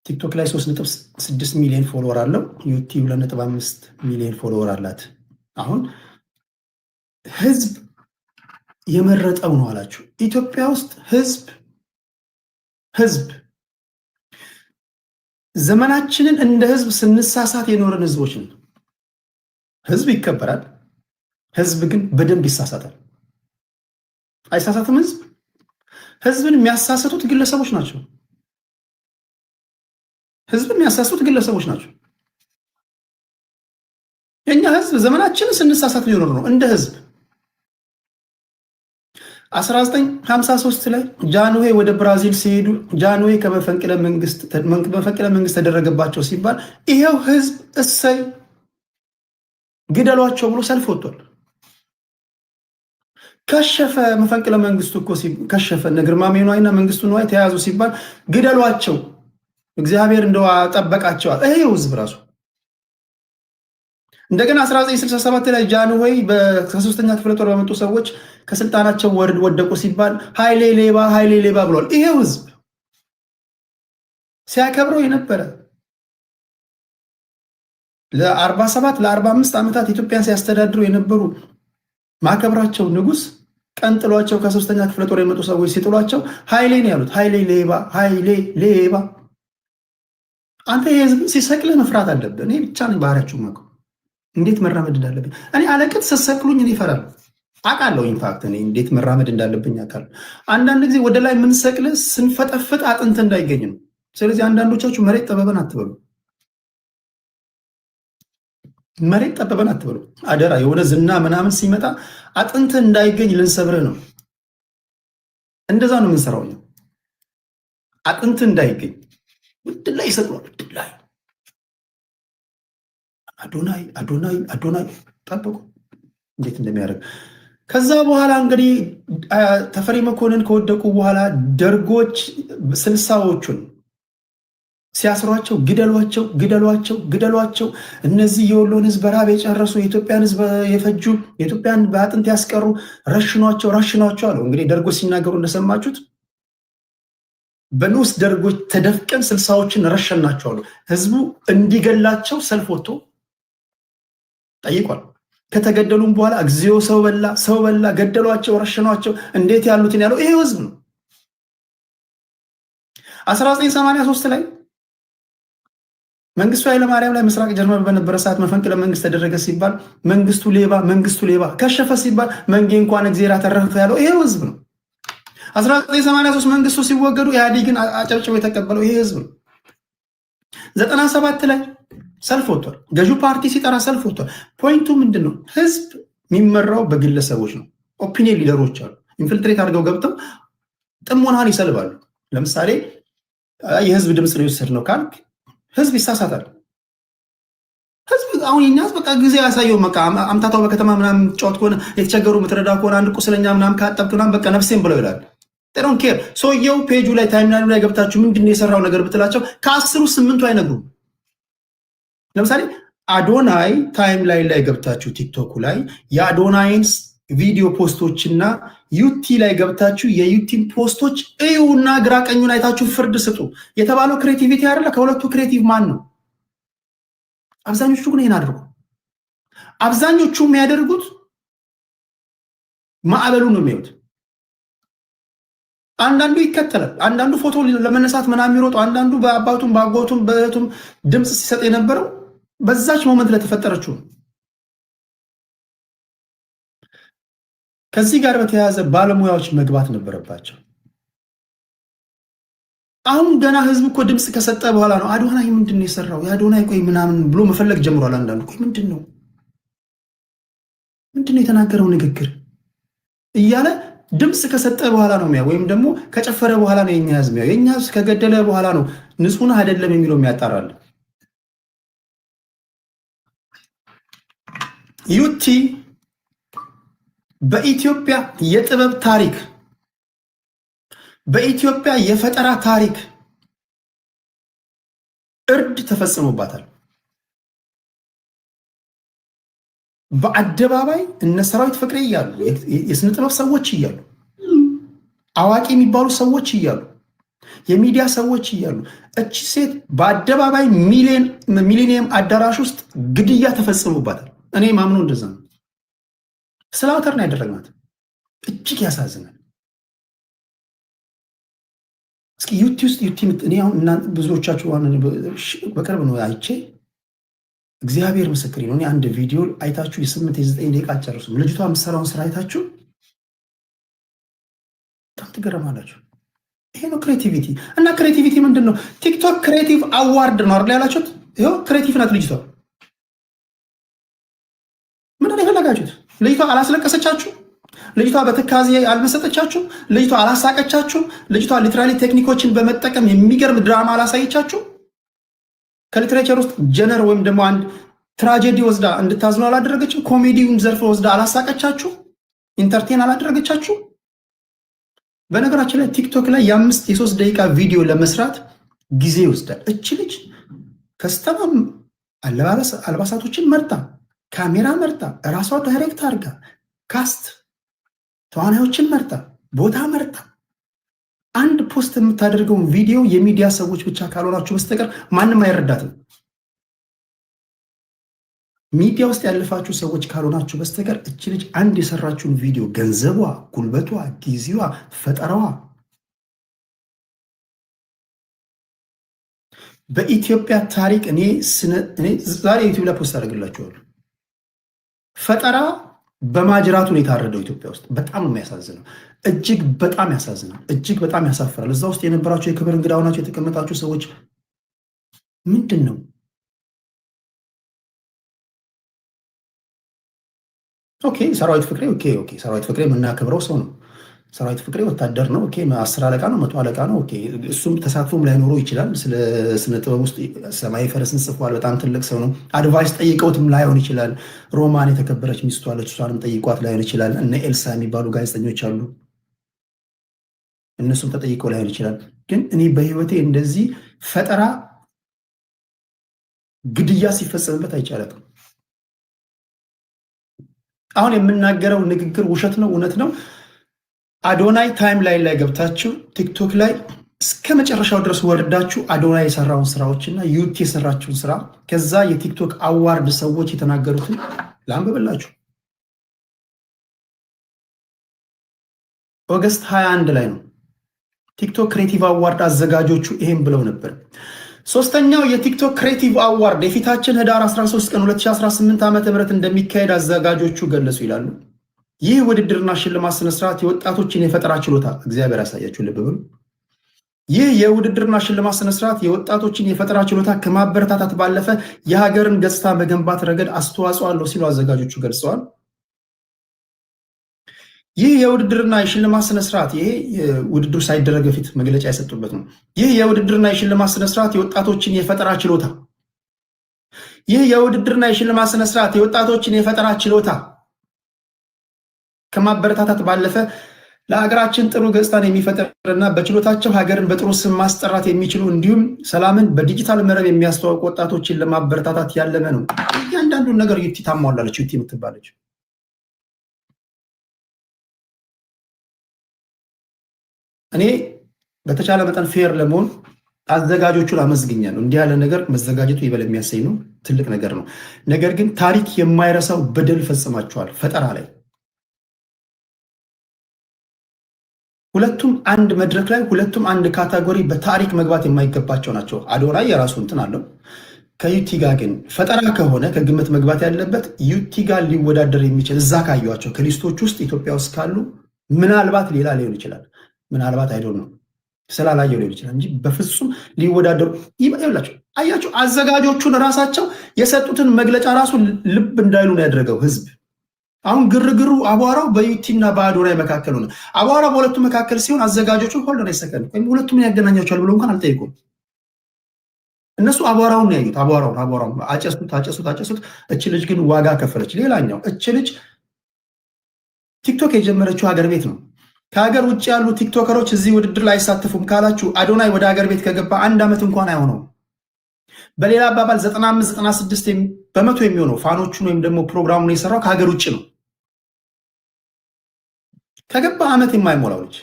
ቲክቶክ ላይ 3.6 ሚሊዮን ፎሎወር አለው። ዩቲዩብ 2.5 ሚሊዮን ፎሎወር አላት። አሁን ህዝብ የመረጠው ነው አላችሁ። ኢትዮጵያ ውስጥ ህዝብ ዘመናችንን እንደ ህዝብ ስንሳሳት የኖረን ህዝቦች ነን። ህዝብ ይከበራል። ህዝብ ግን በደንብ ይሳሳታል። አይሳሳትም? ህዝብን የሚያሳስቱት ግለሰቦች ናቸው። ህዝብን የሚያሳስቱት ግለሰቦች ናቸው። የኛ ህዝብ ዘመናችንን ስንሳሳት ሊኖር ነው እንደ ህዝብ። 1953 ላይ ጃንሆይ ወደ ብራዚል ሲሄዱ ጃንሆይ ከመፈንቅለ መንግስት ተደረገባቸው ሲባል ይሄው ህዝብ እሰይ ግደሏቸው ብሎ ሰልፍ ወጥቷል። ከሸፈ መፈንቅለ መንግስቱ እኮ ከሸፈ። እነ ግርማሜ ነዋይና መንግስቱ ነዋይ ተያዙ ሲባል ግደሏቸው እግዚአብሔር እንደው ጠበቃቸዋል። ይሄው ህዝብ ራሱ። እንደገና 1967 ላይ ጃንሆይ ከ3ኛ ክፍለ ጦር በመጡ ሰዎች ከስልጣናቸው ወደቁ ሲባል ኃይሌ ሌባ ብሏል። ይሄው ህዝብ ሲያከብረው የነበረ ለ47 ለ45 ዓመታት ኢትዮጵያን ሲያስተዳድሩ የነበሩ ማከብራቸው ንጉስ ቀንጥሏቸው ከ3ኛ ክፍለ ጦር የመጡ ሰዎች ሲጥሏቸው ኃይሌ ነው ያሉት። ኃይሌ ሌባ። አንተ የህዝብ ሲሰቅልህ መፍራት አለብህ። እኔ ብቻ ነኝ ባህሪያችሁ ማቀው እንዴት መራመድ እንዳለብኝ። እኔ አለቅት ስትሰቅሉኝ እኔ እፈራለሁ አውቃለሁ። ኢንፋክት እኔ እንዴት መራመድ እንዳለብኝ አውቃለሁ። አንዳንድ ጊዜ ወደ ላይ የምንሰቅልህ ስንፈጠፍጥ አጥንት እንዳይገኝ ነው። ስለዚህ አንዳንዶቻችሁ መሬት ጠበበን አትበሉ። መሬት ጠበበን አትበሉ አደራ። የሆነ ዝና ምናምን ሲመጣ አጥንት እንዳይገኝ ልንሰብርህ ነው። እንደዛ ነው የምንሰራው። አጥንት እንዳይገኝ ውድላ ይሰጥሏል። ውድላ አዶናይ አዶናይ አዶናይ ጠብቁ እንዴት እንደሚያደርግ። ከዛ በኋላ እንግዲህ ተፈሪ መኮንን ከወደቁ በኋላ ደርጎች ስልሳዎቹን ሲያስሯቸው ግደሏቸው ግደሏቸው ግደሏቸው። እነዚህ የወሎን ህዝብ በረሃብ የጨረሱ የኢትዮጵያን ህዝብ የፈጁ የኢትዮጵያን በአጥንት ያስቀሩ ረሽኗቸው ረሽኗቸው አለው። እንግዲህ ደርጎች ሲናገሩ እንደሰማችሁት በንዑስ ደርጎች ተደፍቀን ስልሳዎችን ረሸናቸው አሉ። ህዝቡ እንዲገላቸው ሰልፍ ወጥቶ ጠይቋል። ከተገደሉም በኋላ እግዚኦ ሰው በላ ገደሏቸው ረሽኗቸው እንዴት ያሉትን ያለው ይሄ ህዝብ ነው። 1983 ላይ መንግስቱ ኃይለማርያም ላይ ምስራቅ ጀርመን በነበረ ሰዓት መፈንቅለ መንግስት ተደረገ ሲባል መንግስቱ ሌባ ከሸፈ ሲባል መንጌ እንኳን እግዚአብሔር አተረፈ ያለው ይሄ ህዝብ ነው። 1983 መንግስቱ ሲወገዱ ኢህአዴግን አጨብጭቦ የተቀበለው ይሄ ህዝብ ነው። 97 ላይ ሰልፍ ወጥቷል። ገዢው ፓርቲ ሲጠራ ሰልፍ ወጥቷል። ፖይንቱ ምንድን ነው? ህዝብ የሚመራው በግለሰቦች ነው። ኦፒኒየን ሊደሮች አሉ። ኢንፊልትሬት አድርገው ገብተው ጥሞናን ይሰልባሉ። ለምሳሌ የህዝብ ድምፅ ነው የወሰድነው ካልክ ህዝብ ይሳሳታል። ህዝብ አሁን የኛ ህዝብ በቃ ጊዜ ያሳየው በቃ አምታታው በከተማ ምናምን ጫወት ከሆነ የተቸገሩ ምትረዳ ከሆነ አንድ ቁስለኛ ምናምን ካጠብክ ምናምን በቃ ነፍሴን ብለው ይላል። ጤሮን ኬር ሰውየው ፔጁ ላይ ታይምላይኑ ላይ ገብታችሁ ምንድን ነው የሰራው ነገር ብትላቸው ከ10ሩ 8ቱ አይነግሩም። ለምሳሌ አዶናይ ታይምላይን ላይ ገብታችሁ ቲክቶኩ ላይ የአዶናይን ቪዲዮ ፖስቶችና ዩቲ ላይ ገብታችሁ የዩቲን ፖስቶች እዩና ግራ ቀኙን አይታችሁ ፍርድ ስጡ የተባለው ክሬቲቪቲ አይደለ? ከሁለቱ ክሬቲቭ ማን ነው? አብዛኞቹ ግን ይሄን አድርጉ። አብዛኞቹ የሚያደርጉት ማዕበሉ ነው የሚያዩት። አንዳንዱ ይከተላል፣ አንዳንዱ ፎቶ ለመነሳት ምናምን የሚሮጡ፣ አንዳንዱ በአባቱም በአጎቱም በእህቱም ድምፅ ሲሰጥ የነበረው በዛች ሞመንት ለተፈጠረችው። ከዚህ ጋር በተያያዘ ባለሙያዎች መግባት ነበረባቸው። አሁን ገና ህዝብ እኮ ድምፅ ከሰጠ በኋላ ነው አዶናይ ምንድን ነው የሰራው የአዶናይ ቆይ ምናምን ብሎ መፈለግ ጀምሯል። አንዳንዱ ቆይ ምንድን ነው የተናገረው ንግግር እያለ ድምፅ ከሰጠ በኋላ ነው የሚያ ወይም ደግሞ ከጨፈረ በኋላ ነው የኛ ህዝብ የሚያው። የኛ ህዝብ ከገደለ በኋላ ነው ንጹህ አይደለም የሚለው የሚያጣራል። ዩቲ በኢትዮጵያ የጥበብ ታሪክ በኢትዮጵያ የፈጠራ ታሪክ እርድ ተፈጽሞባታል። በአደባባይ እነ ሰራዊት ፍቅሬ እያሉ የስነ ጥበብ ሰዎች እያሉ አዋቂ የሚባሉ ሰዎች እያሉ የሚዲያ ሰዎች እያሉ እቺ ሴት በአደባባይ ሚሊኒየም አዳራሽ ውስጥ ግድያ ተፈጽሞባታል። እኔ ማምኖ እንደዛ ነው። ስላውተር ነው ያደረግናት። እጅግ ያሳዝናል። እስኪ ዩቲ ውስጥ እኔ አሁን ብዙዎቻችሁ በቅርብ ነው አይቼ እግዚአብሔር ምስክሬ ነው። እኔ አንድ ቪዲዮ አይታችሁ የ8 የ9 ደቂቃ አጨርሱም። ልጅቷ የምትሰራውን ስራ አይታችሁ በጣም ትገረማላችሁ። ይሄ ነው ክሬቲቪቲ። እና ክሬቲቪቲ ምንድን ነው? ቲክቶክ ክሬቲቭ አዋርድ ነው አይደል ያላችሁት? ይኸው ክሬቲቭ ናት ልጅቷ። ምንድን ነው የፈለጋችሁት? ልጅቷ አላስለቀሰቻችሁ? ልጅቷ በትካዜ አልመሰጠቻችሁ? ልጅቷ አላሳቀቻችሁ? ልጅቷ ሊትራሊ ቴክኒኮችን በመጠቀም የሚገርም ድራማ አላሳየቻችሁ? ከሊትሬቸር ውስጥ ጀነር ወይም ደግሞ አንድ ትራጀዲ ወስዳ እንድታዝኑ አላደረገችም? ኮሜዲውን ዘርፍ ወስዳ አላሳቀቻችሁ? ኢንተርቴን አላደረገቻችሁ? በነገራችን ላይ ቲክቶክ ላይ የ3 ደቂቃ ቪዲዮ ለመስራት ጊዜ ይወስዳል። እች ልጅ ከስተም አልባሳቶችን መርጣ፣ ካሜራ መርጣ፣ እራሷ ዳይሬክት አድርጋ፣ ካስት ተዋናዮችን መርጣ፣ ቦታ መርጣ አንድ ፖስት የምታደርገውን ቪዲዮ የሚዲያ ሰዎች ብቻ ካልሆናችሁ በስተቀር ማንም አይረዳትም። ሚዲያ ውስጥ ያለፋችሁ ሰዎች ካልሆናችሁ በስተቀር እቺ ልጅ አንድ የሰራችውን ቪዲዮ ገንዘቧ፣ ጉልበቷ፣ ጊዜዋ፣ ፈጠራዋ በኢትዮጵያ ታሪክ እኔ ዛሬ ዩቲዩብ ላይ ፖስት አደርግላችኋለሁ። ፈጠራ በማጅራቱ ነው የታረደው ኢትዮጵያ ውስጥ። በጣም ነው የሚያሳዝነው። እጅግ በጣም ያሳዝናል። እጅግ በጣም ያሳፍራል። እዛ ውስጥ የነበራችሁ የክብር እንግዳ ሆናችሁ የተቀመጣችሁ ሰዎች ምንድን ነው ኦኬ ሰራዊት ፍቅሬ ኦኬ ሰራዊት ፍቅሬ የምናከብረው ሰው ነው። ሰራዊት ፍቅሬ ወታደር ነው። ኦኬ 10 አለቃ ነው፣ 100 አለቃ ነው። ኦኬ እሱም ተሳትፎም ላይኖረው ይችላል። ስለ ስነ ጥበብ ውስጥ ሰማያዊ ፈረስን ጽፏል። በጣም ትልቅ ሰው ነው። አድቫይስ ጠይቀውትም ላይሆን ይችላል። ሮማን የተከበረች ሚስቱ አለች፣ እሷንም ጠይቋት ላይሆን ይችላል። እነ ኤልሳ የሚባሉ ጋዜጠኞች አሉ፣ እነሱም ተጠይቀው ላይሆን ይችላል። ግን እኔ በህይወቴ እንደዚህ ፈጠራ ግድያ ሲፈጸምበት አይቻልም። አሁን የምናገረው ንግግር ውሸት ነው እውነት ነው? አዶናይ ታይም ላይን ላይ ገብታችሁ ቲክቶክ ላይ እስከ መጨረሻው ድረስ ወርዳችሁ አዶናይ የሰራውን ስራዎችና ዩቲ የሰራችውን ስራ ከዛ የቲክቶክ አዋርድ ሰዎች የተናገሩትን ላንብብላችሁ። ኦገስት 21 ላይ ነው ቲክቶክ ክሬቲቭ አዋርድ አዘጋጆቹ ይሄን ብለው ነበር። ሶስተኛው የቲክቶክ ክሬቲቭ አዋርድ የፊታችን ህዳር 13 ቀን 2018 ዓ.ም እንደሚካሄድ አዘጋጆቹ ገለጹ ይላሉ። ይህ ውድድርና ሽልማት ስነስርዓት የወጣቶችን የፈጠራ ችሎታ እግዚአብሔር ያሳያችሁ፣ ልብ በሉ። ይህ የውድድርና ሽልማት ስነስርዓት የወጣቶችን የፈጠራ ችሎታ ከማበረታታት ባለፈ የሀገርን ገጽታ መገንባት ረገድ አስተዋጽኦ አለው ሲሉ አዘጋጆቹ ገልጸዋል። ይህ የውድድርና የሽልማት ስነስርዓት ይሄ ውድድሩ ሳይደረግ በፊት መግለጫ የሰጡበት ነው። ይህ የውድድርና የሽልማት ስነስርዓት የወጣቶችን የፈጠራ ችሎታ ይህ የውድድርና የሽልማት ስነስርዓት የወጣቶችን የፈጠራ ችሎታ ከማበረታታት ባለፈ ለሀገራችን ጥሩ ገጽታን የሚፈጥርና በችሎታቸው ሀገርን በጥሩ ስም ማስጠራት የሚችሉ እንዲሁም ሰላምን በዲጂታል መረብ የሚያስተዋውቁ ወጣቶችን ለማበረታታት ያለመ ነው። እያንዳንዱን ነገር ዩቲ ታሟላለች። ዩቲ የምትባለች እኔ በተቻለ መጠን ፌር ለመሆን አዘጋጆቹን አመስግኛለሁ። እንዲህ ያለ ነገር መዘጋጀቱ ይበል የሚያሰኝ ነው፣ ትልቅ ነገር ነው። ነገር ግን ታሪክ የማይረሳው በደል ፈጽማቸዋል። ፈጠራ ላይ ሁለቱም አንድ መድረክ ላይ ሁለቱም አንድ ካታጎሪ በታሪክ መግባት የማይገባቸው ናቸው። አዶናይ የራሱ እንትን አለው ከዩቲ ጋር ግን ፈጠራ ከሆነ ከግምት መግባት ያለበት ዩቲ ጋር ሊወዳደር የሚችል እዛ ካዩቸው ከሊስቶች ውስጥ ኢትዮጵያ ውስጥ ካሉ ምናልባት ሌላ ሊሆን ይችላል። ምናልባት አይዶን ነው ስላላየው ሊሆን ይችላል እንጂ በፍጹም ሊወዳደሩ ይላቸው። አያቸው አዘጋጆቹን ራሳቸው የሰጡትን መግለጫ ራሱ ልብ እንዳይሉ ነው ያደረገው ህዝብ። አሁን ግርግሩ አቧራው በዩቲና በአዶናይ መካከል ሆነ። አቧራው በሁለቱ መካከል ሲሆን አዘጋጆቹ ሆልደር ይሰከል ወይም ሁለቱም ያገናኛቸዋል ብሎ እንኳን አልጠይቁም። እነሱ አቧራውን ነው ያዩት። አቧራውን አጨሱት። እች ልጅ ግን ዋጋ ከፈለች። ሌላኛው እች ልጅ ቲክቶክ የጀመረችው ሀገር ቤት ነው። ከሀገር ውጭ ያሉ ቲክቶከሮች እዚህ ውድድር ላይ አይሳተፉም ካላችሁ አዶናይ ወደ ሀገር ቤት ከገባ 1 ዓመት እንኳን አይሆነው። በሌላ አባባል 95-96 በመቶ የሚሆነው ፋኖቹን ወይም ደግሞ ፕሮግራሙን የሰራው ከሀገር ውጭ ነው። ከገባ ዓመት የማይሞላው ልጅ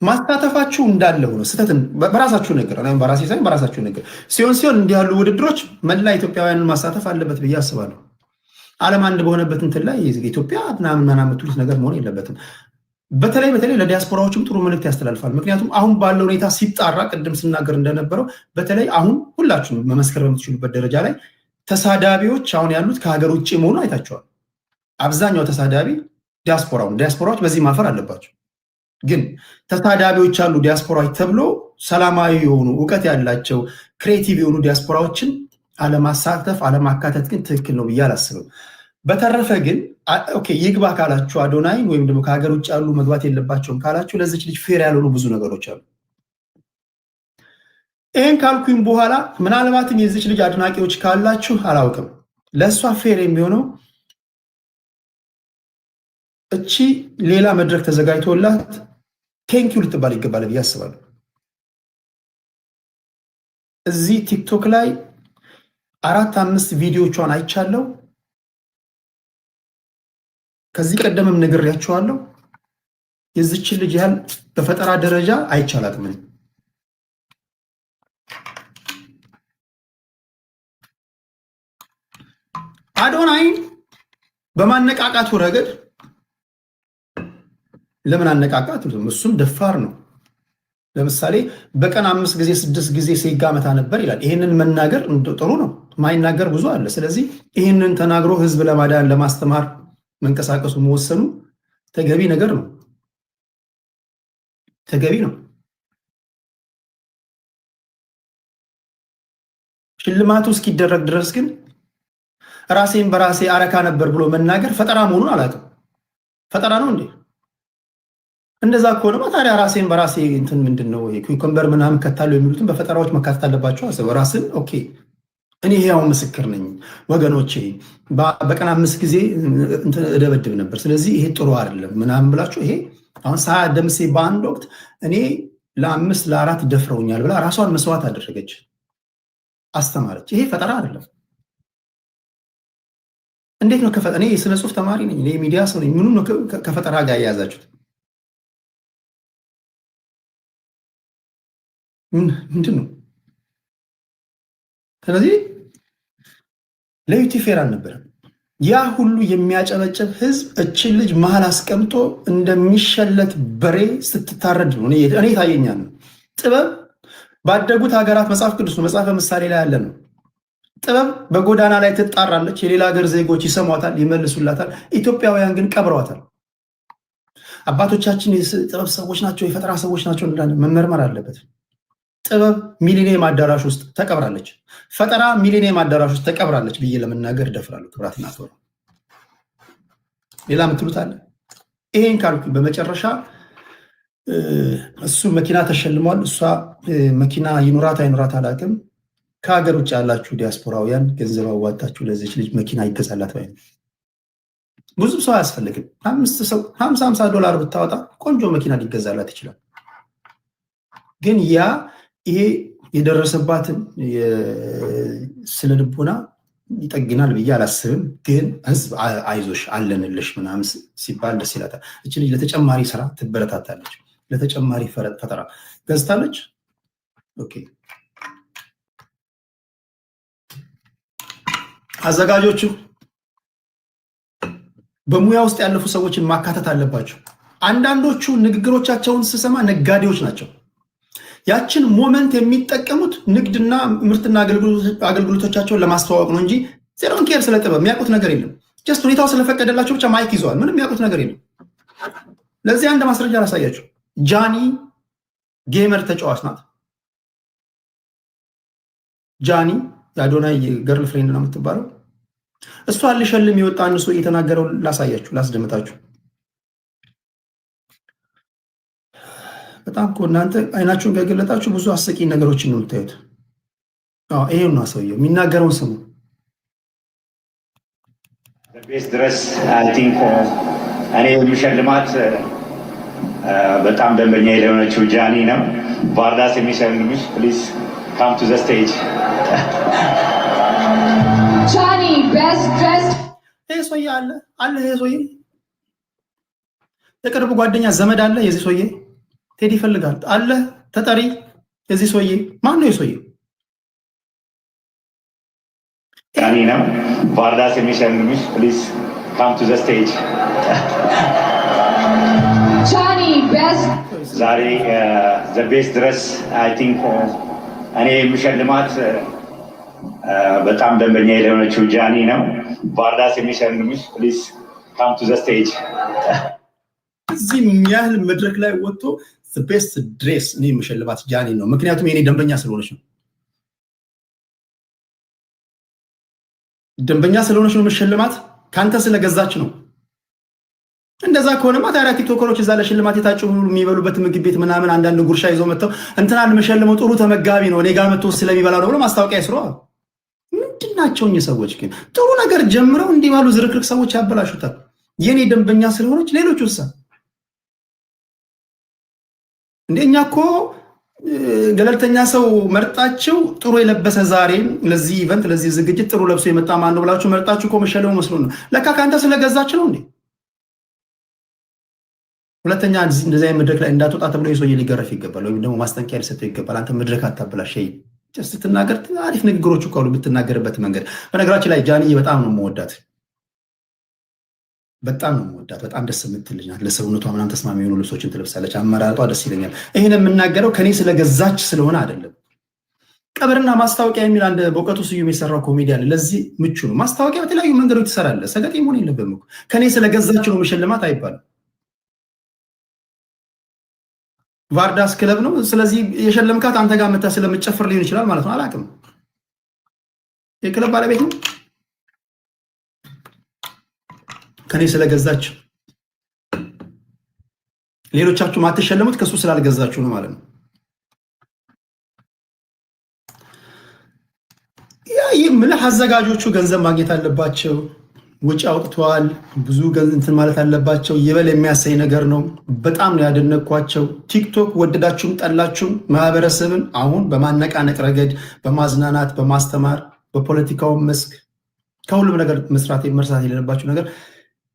ማሳተፋችሁ እንዳለ ሆኖ ስተትን በራሳችሁ ነገር በራሴ ሳይሆን በራሳችሁ ነገር ሲሆን እንዲህ ያሉ ውድድሮች መላ ኢትዮጵያውያንን ማሳተፍ አለበት ብዬ አስባለሁ። ዓለም አንድ በሆነበት እንትን ላይ ኢትዮጵያ ምናምን የምትሉት ነገር መሆን የለበትም። በተለይ ለዲያስፖራዎችም ጥሩ መልእክት ያስተላልፋል። ምክንያቱም አሁን ባለው ሁኔታ ሲጣራ ቅድም ስናገር እንደነበረው በተለይ አሁን ሁላችሁም መመስከር በምትችሉበት ደረጃ ላይ ተሳዳቢዎች አሁን ያሉት ከሀገር ውጭ መሆኑ አይታቸዋል። አብዛኛው ተሳዳቢ ዲያስፖራዎች በዚህ ማፈር አለባቸው። ግን ተሳዳቢዎች አሉ ዲያስፖራዎች ተብሎ ሰላማዊ የሆኑ እውቀት ያላቸው ክሬቲቭ የሆኑ ዲያስፖራዎችን አለማሳተፍ አለማካተት ግን ትክክል ነው ብዬ አላስብም። በተረፈ ግን ኦኬ ይግባ ካላችሁ አዶናይን ወይም ደግሞ ከሀገር ውጭ ያሉ መግባት የለባቸውም ካላችሁ ለዚች ልጅ ፌር ያልሆኑ ብዙ ነገሮች አሉ። ይህን ካልኩኝ በኋላ ምናልባትም የዚች ልጅ አድናቂዎች ካላችሁ አላውቅም፣ ለእሷ ፌር የሚሆነው እቺ ሌላ መድረክ ተዘጋጅቶላት ቴንኪው ልትባል ይገባል ብዬ አስባለሁ። እዚህ ቲክቶክ ላይ 4-5 ቪዲዮቿን አይቻለው። ከዚህ ቀደምም ነግሬያቸዋለሁ። የዚችን ልጅ ያህል በፈጠራ ደረጃ አይቻላትም። አዶናይ በማነቃቃቱ ረገድ ለምን አነቃቃት? እሱም ደፋር ነው። ለምሳሌ በቀን 5 ጊዜ 6 ጊዜ ሴጋ መታ ነበር ይላል። ይህንን መናገር ጥሩ ነው። ማይናገር ብዙ አለ። ስለዚህ ይህንን ተናግሮ ህዝብ ለማዳን ለማስተማር መንቀሳቀሱ መወሰኑ ተገቢ ነገር ነው። ተገቢ ነው። ሽልማቱ እስኪደረግ ድረስ ግን ራሴን በራሴ አረካ ነበር ብሎ መናገር ፈጠራ መሆኑን አላውቅም። ፈጠራ ነው እንዴ? እንደዛ ከሆነማ ታዲያ ራሴን በራሴ እንትን ምንድነው ኩከምበር ምናምን ከታለው የሚሉትን በፈጠራዎች መካተት አለባቸው። አሰበ ራስን ኦኬ እኔ ያው ምስክር ነኝ ወገኖቼ፣ በቀን 5 ጊዜ እደበድብ ነበር፣ ስለዚህ ይሄ ጥሩ አይደለም ምናምን ብላችሁ ይሄ አሁን ሰዓት ደምሴ በአንድ ወቅት እኔ ለ5 ለ4 ደፍረውኛል ብላ ራሷን መስዋዕት አደረገች፣ አስተማረች። ይሄ ፈጠራ አይደለም። እንዴት ነው እኔ የስነ ጽሁፍ ተማሪ ነኝ፣ እኔ ሚዲያ ሰው ነኝ። ምኑን ነው ከፈጠራ ጋር የያዛችሁት? ምንድን ነው? ስለዚህ ለዩቲ ፌር አልነበረም። ያ ሁሉ የሚያጨበጭብ ህዝብ እችን ልጅ መሀል አስቀምጦ እንደሚሸለት በሬ ስትታረድ ነው እኔ ታየኛል። ጥበብ ባደጉት ሀገራት መጽሐፍ ቅዱስ ነው፣ መጽሐፈ ምሳሌ ላይ ያለ ነው። ጥበብ በጎዳና ላይ ትጣራለች፣ የሌላ ሀገር ዜጎች ይሰሟታል፣ ይመልሱላታል። ኢትዮጵያውያን ግን ቀብረዋታል። አባቶቻችን የጥበብ ሰዎች ናቸው፣ የፈጠራ ሰዎች ናቸው እንላለን። መመርመር አለበት። ጥበብ ሚሊኒየም አዳራሽ ውስጥ ተቀብራለች፣ ፈጠራ ሚሊኒየም አዳራሽ ውስጥ ተቀብራለች ብዬ ለመናገር ደፍራለሁ። ክብራትና ክብራ ሌላ ምትሉት አለ? ይሄን ካልኩ በመጨረሻ እሱ መኪና ተሸልሟል። እሷ መኪና ይኑራት አይኑራት አላውቅም። ከሀገር ውጭ ያላችሁ ዲያስፖራውያን ገንዘብ አዋጣችሁ ለዚች ልጅ መኪና ይገዛላት ባይ ነው። ብዙ ሰው አያስፈልግም። 5 ሰው 50 ዶላር ብታወጣ ቆንጆ መኪና ሊገዛላት ይችላል። ግን ያ ይሄ የደረሰባትን ስነ ልቦና ይጠግናል ብዬ አላስብም። ግን ህዝብ አይዞሽ አለንልሽ ምናምን ሲባል ደስ ይላታል። እች ልጅ ለተጨማሪ ስራ ትበረታታለች፣ ለተጨማሪ ፈጠራ ገዝታለች። ኦኬ አዘጋጆቹ በሙያ ውስጥ ያለፉ ሰዎችን ማካተት አለባቸው። አንዳንዶቹ ንግግሮቻቸውን ስሰማ ነጋዴዎች ናቸው። ያችን ሞመንት የሚጠቀሙት ንግድና ምርትና አገልግሎቶቻቸውን ለማስተዋወቅ ነው እንጂ ዜሮን ኬር ስለ ጥበብ የሚያውቁት ነገር የለም። ጀስት ሁኔታው ስለፈቀደላቸው ብቻ ማይክ ይዘዋል። ምንም የሚያውቁት ነገር የለም። ለዚህ አንድ ማስረጃ ላሳያቸው። ጃኒ ጌመር ተጫዋች ናት። ጃኒ የአዶናይ ገርል ፍሬንድ ነው የምትባለው። እሷን ሊሸልም የወጣ አንድ ሰው እየተናገረው ላሳያችሁ፣ ላስደምጣችሁ። በጣም እኮ እናንተ አይናችሁን ከገለጣችሁ ብዙ አስቂኝ ነገሮችን ነው የምታዩት። ይሄው ነው ሰውየው የሚናገረውን ስሙ። ቤት ድረስ አይ ቲንክ እኔ የሚሸልማት በጣም ደንበኛ የሆነችው ጃኒ ነው። ባርዳስ የሚሸልምሽ ፕሊዝ ካም ቱ ዘ ስቴጅ። ጃኒ ቤስት ድረስ። ይሄ ሰውዬ አለ ይሄ ሰውዬ የቅርብ ጓደኛ ዘመድ አለ የዚህ ሰውዬ ቴዲ ይፈልጋል አለ ተጠሪ የዚህ ሰውዬ ማን ነው? የሰውዬ ጃኒ ነው። ባርዳስ የሚሸልምሽ ፕሊዝ ካም ቱ ዘ ስቴጅ። ጃኒ ቤስት ዛሬ ዘ ቤስት ድረስ አይ ቲንክ እኔ የሚሸልማት በጣም ደንበኛ የሆነችው ጃኒ ነው። ባርዳስ የሚሸልምሽ ፕሊዝ ካም ቱ ዘ ስቴጅ። እዚህ የሚያህል መድረክ ላይ ወጥቶ ቤስት ድሬስ እኔ የምሸልማት ጃኒ ነው። ምክንያቱም የኔ ደንበኛ ስለሆነች ነው። ደንበኛ ስለሆነች ነው የምሸልማት፣ ካንተ ስለገዛች ነው። እንደዛ ከሆነማ ታዲያ ቲክቶከሮች እዛ ለሽልማት የታጩ የሚበሉበት ምግብ ቤት ምናምን አንዳንድ ጉርሻ ይዘው መጥተው እንትና የምሸልመው ጥሩ ተመጋቢ ነው እኔ ጋር መጥቶ ስለሚበላ ነው ብሎ ማስታወቂያ ይስሩ። ምንድናቸው እኚህ ሰዎች? ግን ጥሩ ነገር ጀምረው እንዲህ ባሉ ዝርክርክ ሰዎች ያበላሹታል። የኔ ደንበኛ ስለሆነች ሌሎች ውሳ እንደኛ እኮ ገለልተኛ ሰው መርጣችሁ ጥሩ የለበሰ ዛሬ ለዚህ ኢቨንት ለዚህ ዝግጅት ጥሩ ለብሶ የመጣ ማን ነው ብላችሁ መርጣችሁ እኮ መሸለሙ መስሎ ነው። ለካ ካንተ ስለገዛች ነው እንዴ? ሁለተኛ እንደዚህ አይነት መድረክ ላይ እንዳትወጣ ተብሎ የሰውዬ ሊገረፍ ይገባል፣ ወይም ደግሞ ማስጠንቀቂያ ሊሰጠው ይገባል። አንተ መድረክ አታበላሽ። ስትናገር አሪፍ ንግግሮች እኮ አሉ ብትናገርበት መንገድ። በነገራችን ላይ ጃንዬ በጣም ነው የምወዳት፣ በጣም ነው የምወዳት። በጣም ደስ የምትል ልጅ ናት። ለሰውነቷ ምናምን ተስማሚ የሆኑ ልብሶችን ትለብሳለች። አመራረጧ ደስ ይለኛል። ይህን የምናገረው ከኔ ስለገዛች ስለሆነ አይደለም። ቀብርና ማስታወቂያ የሚል አንድ በእውቀቱ ስዩም የሰራው ኮሜዲያ አለ። ለዚህ ምቹ ነው። ማስታወቂያ በተለያዩ መንገዶች ትሰራለህ። ሰገጤ መሆን የለብህም እኮ። ከኔ ስለገዛች ነው መሸልማት አይባልም። ቫርዳስ ክለብ ነው። ስለዚህ የሸለምካት አንተ ጋር መታ ስለምጨፍር ሊሆን ይችላል ማለት ነው። አላውቅም። የክለብ ባለቤት ነው ከኔ ስለገዛችሁ ሌሎቻችሁ ማትሸለሙት ከሱ ስላልገዛችሁ ነው ማለት ነው። ምልህ አዘጋጆቹ ገንዘብ ማግኘት አለባቸው። ውጭ አውጥተዋል። ብዙ እንትን ማለት አለባቸው። ይበል የሚያሳይ ነገር ነው። በጣም ነው ያደነኳቸው። ቲክቶክ ወደዳችሁም ጠላችሁም ማህበረሰብን አሁን በማነቃነቅ ረገድ፣ በማዝናናት በማስተማር በፖለቲካው መስክ ከሁሉም ነገር መርሳት የሌለባቸው ነገር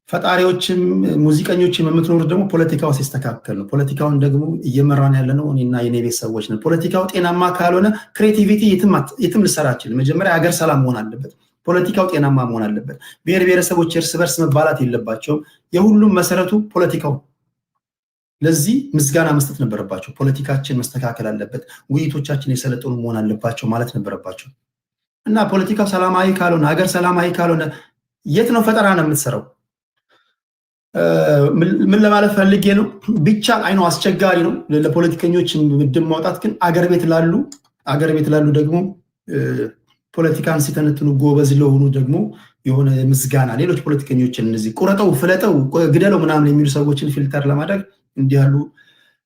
ፈጣሪዎችም ሙዚቀኞችም የምትኖሩት ደግሞ ፖለቲካው ሲስተካከል ነው። ፖለቲካውን ደግሞ እየመራን ያለ ነው እኔና የኔ ቤተሰቦች ነን። ፖለቲካው ጤናማ ካልሆነ ክሬቲቪቲ የትም ልሰራ አችልም። መጀመሪያ ሀገር ሰላም መሆን አለበት። ፖለቲካው ጤናማ መሆን አለበት። ብሔር ብሔረሰቦች እርስ በርስ መባላት የለባቸውም። የሁሉም መሰረቱ ፖለቲካው። ለዚህ ምስጋና መስጠት ነበረባቸው። ፖለቲካችን መስተካከል አለበት፣ ውይይቶቻችን የሰለጠኑ መሆን አለባቸው ማለት ነበረባቸው። እና ፖለቲካው ሰላማዊ ካልሆነ ሀገር ሰላማዊ ካልሆነ የት ነው ፈጠራ ነው የምትሰራው? ምን ለማለት ፈልጌ ነው? ብቻ አይኖ አስቸጋሪ ነው ለፖለቲከኞች ምድብ ማውጣት። ግን አገር ቤት ላሉ ደግሞ ፖለቲካን ሲተነትኑ ጎበዝ ለሆኑ ደግሞ የሆነ ምስጋና ሌሎች ፖለቲከኞችን እነዚህ ቁረጠው፣ ፍለጠው፣ ግደለው ምናምን የሚሉ ሰዎችን ፊልተር ለማድረግ እንዲህ ያሉ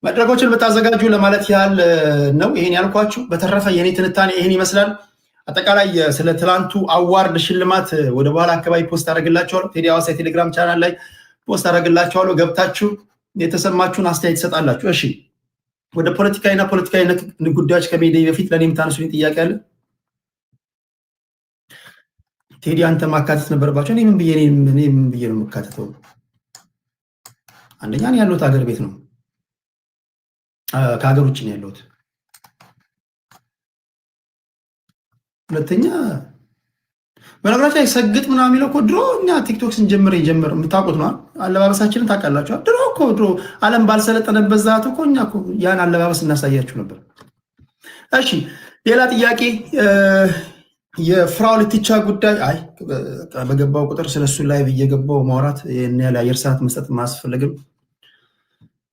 መድረኮችን ብታዘጋጁ ለማለት ያህል ነው። ይሄን ያልኳችሁ። በተረፈ የኔ ትንታኔ ይሄን ይመስላል። አጠቃላይ ስለ ትላንቱ አዋርድ ሽልማት ወደ በኋላ አካባቢ ፖስት አደረግላችኋለሁ። ቴዲ ሐዋሳ የቴሌግራም ቻናል ላይ ፖስት አደረግላችኋለሁ። ገብታችሁ የተሰማችሁን አስተያየት ትሰጣላችሁ። እሺ፣ ወደ ፖለቲካዊና ፖለቲካዊ ጉዳዮች ከመሄዴ በፊት ለእኔ የምታነሱኝ ጥያቄ አለ። ቴዲ አንተ ማካተት ነበረባቸው። እኔ ምን ብዬ ነው የምካተተው? አንደኛ እኔ ያለሁት ሀገር ቤት ነው፣ ከሀገር ውጭ ነው ያለሁት። ሁለተኛ በነገራችን ላይ ሰግጥ ምናምን የሚለው እኮ ድሮ እኛ ቲክቶክ ስንጀምር የምታውቁት ነው። አለባበሳችንን ታውቃላችሁ። ድሮ ዓለም ባልሰለጠነበት ሰዓት እኮ እኛ ያን አለባበስ እናሳያችሁ ነበር። እሺ፣ ሌላ ጥያቄ የፍራኦል ኢቲቻ ጉዳይ። አይ በገባው ቁጥር ስለሱ ላይቭ እየገባው ማውራት ያለ አየር ሰዓት መስጠት ማስፈልግም።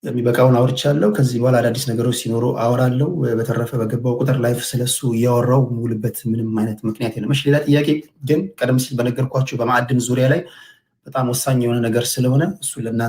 የሚበቃውን አውርቻለሁ። ከዚህ በኋላ አዳዲስ ነገሮች ሲኖሩ አወራለሁ። በተረፈ በገባው ቁጥር ላይፍ ስለሱ እያወራው ሙሉበት ምንም አይነት ምክንያት የለም። እሺ፣ ሌላ ጥያቄ ግን ቀደም ሲል በነገርኳችሁ በማዕድን ዙሪያ ላይ በጣም ወሳኝ የሆነ ነገር ስለሆነ እሱ ለእናንተ